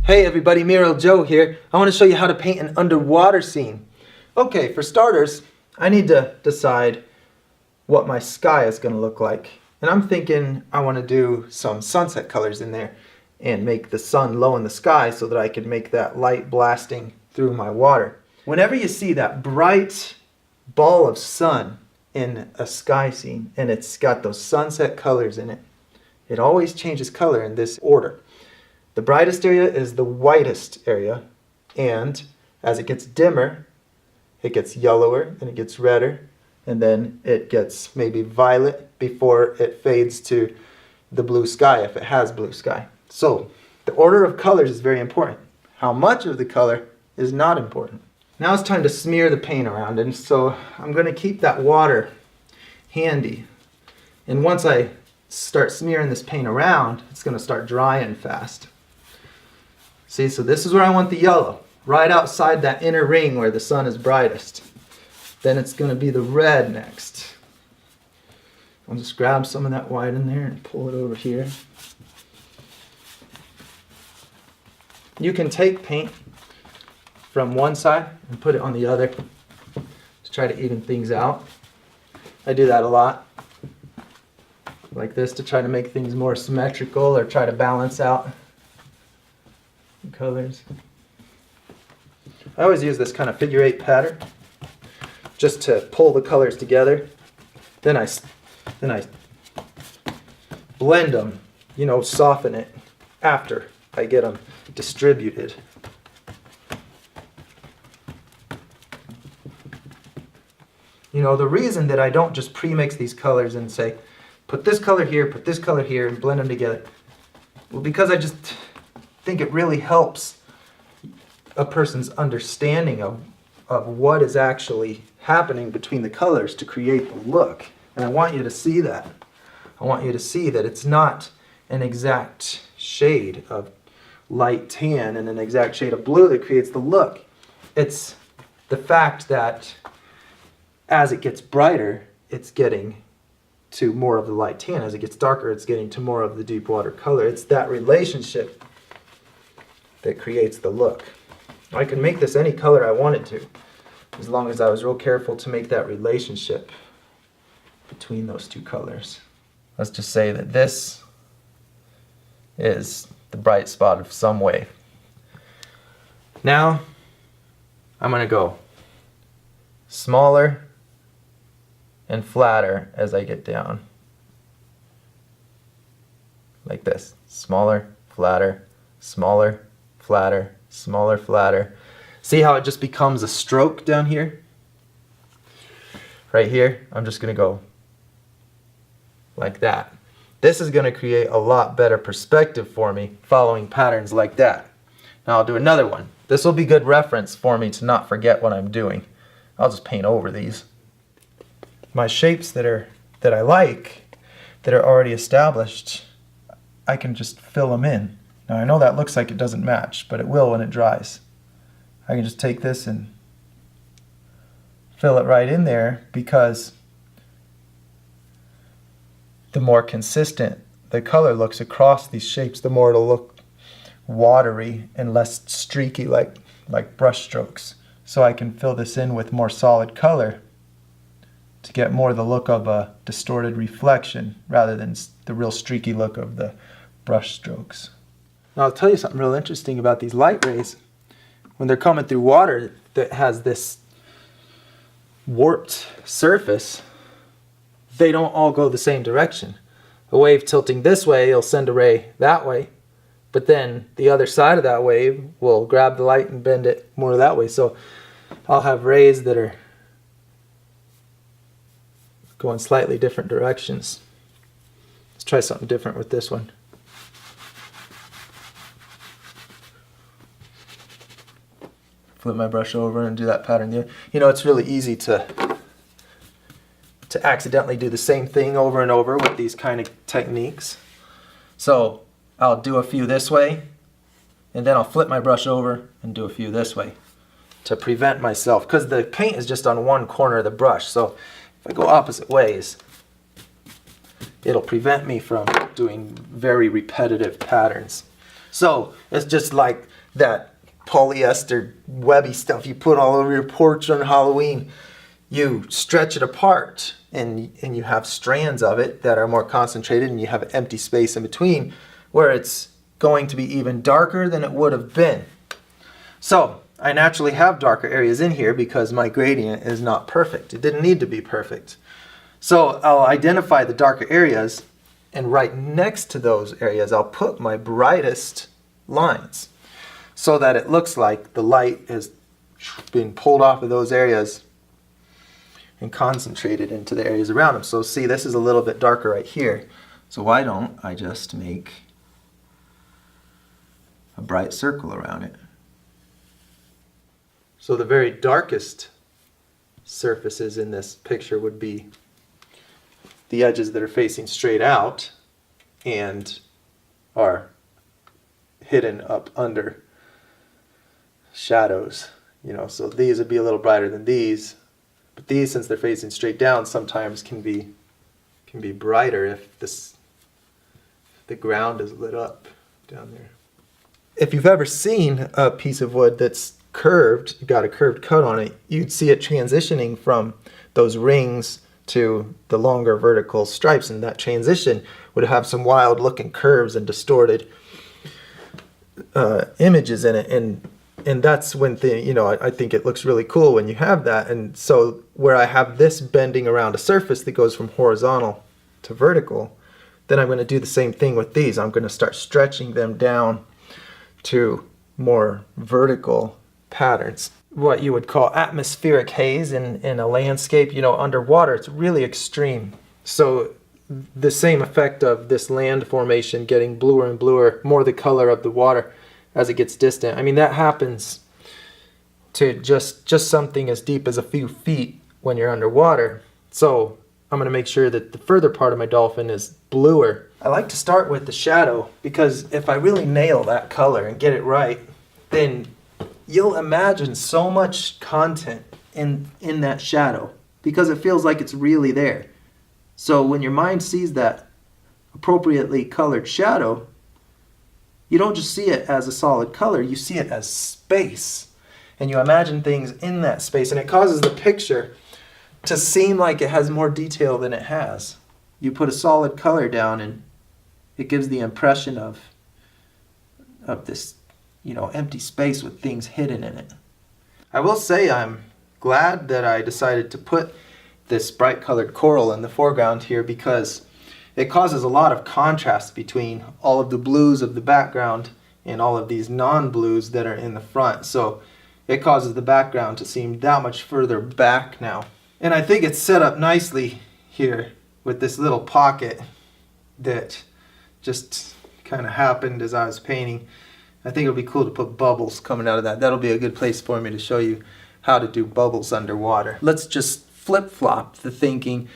Hey everybody, Miro Joe here. I want to show you how to paint an underwater scene. Okay, for starters, I need to decide what my sky is going to look like. And I'm thinking I want to do some sunset colors in there and make the sun low in the sky so that I can make that light blasting through my water. Whenever you see that bright ball of sun in a sky scene and it's got those sunset colors in it, it always changes color in this order. The brightest area is the whitest area, and as it gets dimmer, it gets yellower and it gets redder, and then it gets maybe violet before it fades to the blue sky if it has blue sky. So the order of colors is very important. How much of the color is not important. Now it's time to smear the paint around, and so I'm going to keep that water handy. And once I start smearing this paint around, it's going to start drying fast. See, so this is where I want the yellow, right outside that inner ring where the sun is brightest. Then it's going to be the red next. I'll just grab some of that white in there and pull it over here. You can take paint from one side and put it on the other to try to even things out. I do that a lot, like this, to try to make things more symmetrical or try to balance out the colors. I always use this kind of figure 8 pattern just to pull the colors together. Then I blend them, soften it after I get them distributed. The reason that I don't just pre-mix these colors and say, put this color here, and blend them together, well, because I just think it really helps a person's understanding of what is actually happening between the colors to create the look. And I want you to see that. I want you to see that it's not an exact shade of light tan and an exact shade of blue that creates the look. It's the fact that as it gets brighter, it's getting to more of the light tan. As it gets darker, it's getting to more of the deep water color. It's that relationship that creates the look. I could make this any color I wanted to, as long as I was real careful to make that relationship between those two colors. Let's just say that this is the bright spot of some wave. Now, I'm going to go smaller and flatter as I get down. Like this. Smaller, flatter, smaller, flatter, smaller, flatter. See how it just becomes a stroke down here? Right here, I'm just going to go like that. This is going to create a lot better perspective for me following patterns like that. Now I'll do another one. This will be good reference for me to not forget what I'm doing. I'll just paint over these. My shapes that I like, that are already established, I can just fill them in. Now I know that looks like it doesn't match, but it will when it dries. I can just take this and fill it right in there, because the more consistent the color looks across these shapes, the more it'll look watery and less streaky like brush strokes. So I can fill this in with more solid color to get more the look of a distorted reflection rather than the real streaky look of the brush strokes. Now I'll tell you something real interesting about these light rays. When they're coming through water that has this warped surface, they don't all go the same direction. A wave tilting this way, it'll send a ray that way, but then the other side of that wave will grab the light and bend it more that way. So I'll have rays that are going slightly different directions. Let's try something different with this one. Flip my brush over and do that pattern there. It's really easy to accidentally do the same thing over and over with these kind of techniques. So I'll do a few this way, and then I'll flip my brush over and do a few this way to prevent myself, because the paint is just on one corner of the brush. So if I go opposite ways, it'll prevent me from doing very repetitive patterns. So it's just like that polyester webby stuff you put all over your porch on Halloween. You stretch it apart and you have strands of it that are more concentrated, and you have empty space in between where it's going to be even darker than it would have been. So I naturally have darker areas in here because my gradient is not perfect. It didn't need to be perfect. So I'll identify the darker areas, and right next to those areas I'll put my brightest lines so that it looks like the light is being pulled off of those areas and concentrated into the areas around them. So see, this is a little bit darker right here. So why don't I just make a bright circle around it? So the very darkest surfaces in this picture would be the edges that are facing straight out and are hidden up under shadows. You know, so these would be a little brighter than these. But these, since they're facing straight down, sometimes can be brighter if the ground is lit up down there. If you've ever seen a piece of wood that's curved, got a curved cut on it, you'd see it transitioning from those rings to the longer vertical stripes, and that transition would have some wild looking curves and distorted images in it, and that's when I think it looks really cool when you have that. And so where I have this bending around a surface that goes from horizontal to vertical, then I'm going to do the same thing with these. I'm going to start stretching them down to more vertical patterns. What you would call atmospheric haze in a landscape, underwater, it's really extreme. So the same effect of this land formation getting bluer and bluer, more the color of the water as it gets distant. I mean, that happens to just something as deep as a few feet when you're underwater. So I'm going to make sure that the further part of my dolphin is bluer. I like to start with the shadow, because if I really nail that color and get it right, then you'll imagine so much content in that shadow because it feels like it's really there. So when your mind sees that appropriately colored shadow, you don't just see it as a solid color, you see it as space. And you imagine things in that space, and it causes the picture to seem like it has more detail than it has. You put a solid color down and it gives the impression of this, empty space with things hidden in it. I will say I'm glad that I decided to put this bright colored coral in the foreground here, because it causes a lot of contrast between all of the blues of the background and all of these non-blues that are in the front. So it causes the background to seem that much further back now. And I think it's set up nicely here with this little pocket that just kind of happened as I was painting. I think it'll be cool to put bubbles coming out of that. That'll be a good place for me to show you how to do bubbles underwater. Let's just flip-flop the thinking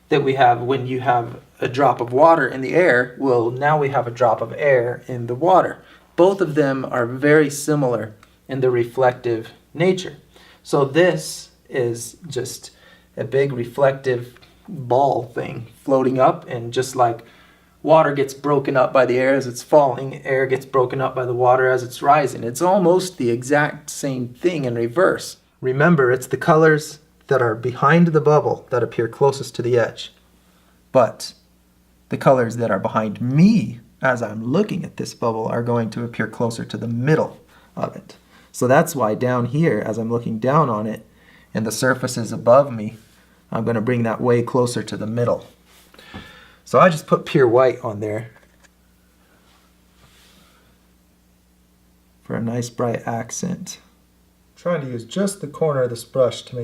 that we have when you have a drop of water in the air. Well, now we have a drop of air in the water. Both of them are very similar in the reflective nature. So this is just a big reflective ball thing floating up, and just like water gets broken up by the air as it's falling, air gets broken up by the water as it's rising. It's almost the exact same thing in reverse. Remember, it's the colors that are behind the bubble that appear closest to the edge. But the colors that are behind me as I'm looking at this bubble are going to appear closer to the middle of it. So that's why down here, as I'm looking down on it and the surface is above me, I'm going to bring that way closer to the middle. So I just put pure white on there for a nice bright accent. I'm trying to use just the corner of this brush to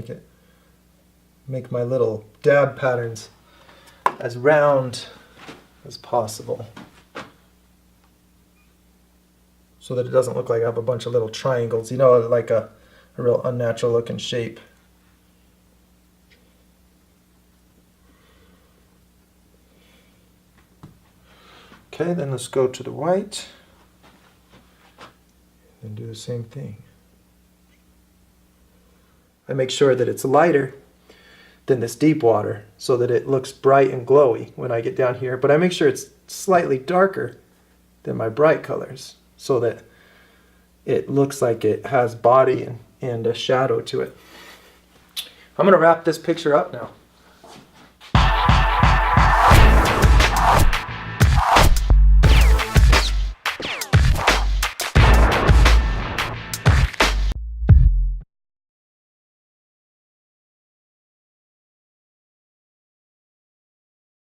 make my little dab patterns as round as possible, so that it doesn't look like I have a bunch of little triangles, like a real unnatural looking shape. Okay, then let's go to the white and do the same thing. I make sure that it's lighter than this deep water so that it looks bright and glowy when I get down here, but I make sure it's slightly darker than my bright colors so that it looks like it has body and a shadow to it. I'm going to wrap this picture up now.